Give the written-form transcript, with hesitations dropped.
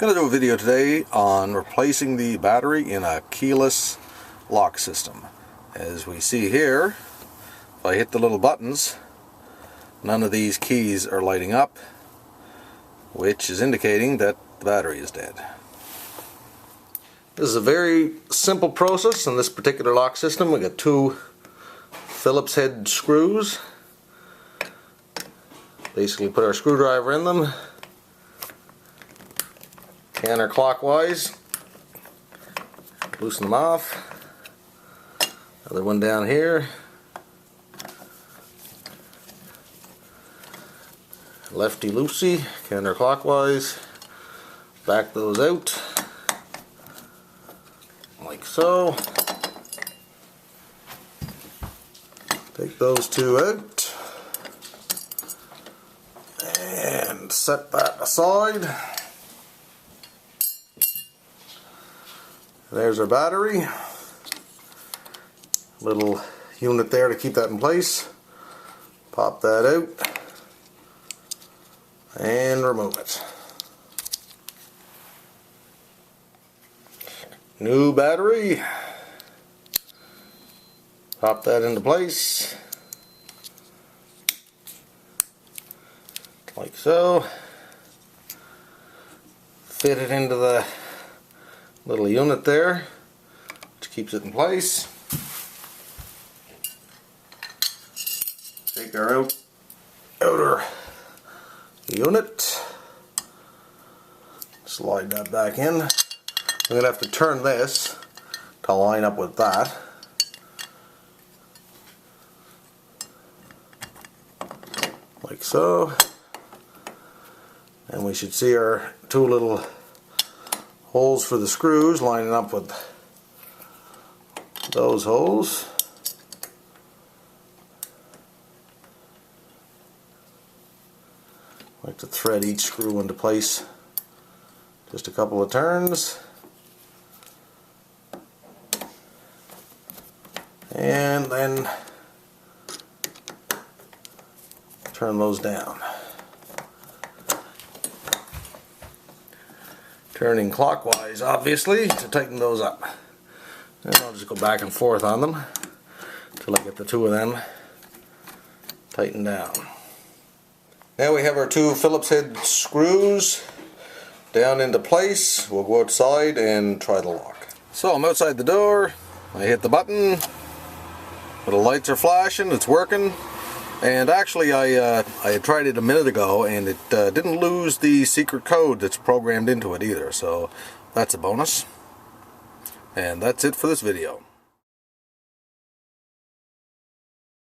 Going to do a video today on replacing the battery in a keyless lock system. As we see here, if I hit the little buttons, none of these keys are lighting up, which is indicating that the battery is dead. This is a very simple process in this particular lock system. We got two Phillips head screws. Basically put our screwdriver in them, counterclockwise, loosen them off. Another one down here, lefty loosey, counterclockwise, back those out like so. Take those two out and set that aside. There's our battery. Little unit there to keep that in place. Pop that out and remove it. New battery. Pop that into place like so. Fit it into the little unit there, which keeps it in place. Take our outer unit, slide that back in. I'm going to have to turn this to line up with that. Like so. And we should see our two little holes for the screws lining up with those holes. I like to thread each screw into place just a couple of turns, and then turn those down. Turning clockwise, obviously, to tighten those up. And I'll just go back and forth on them until I get the two of them tightened down. Now we have our two Phillips head screws down into place. We'll go outside and try the lock. So I'm outside the door. I hit the button. The lights are flashing. It's working. And actually I had tried it a minute ago and it didn't lose the secret code that's programmed into it either, so that's a bonus. And that's it for this video.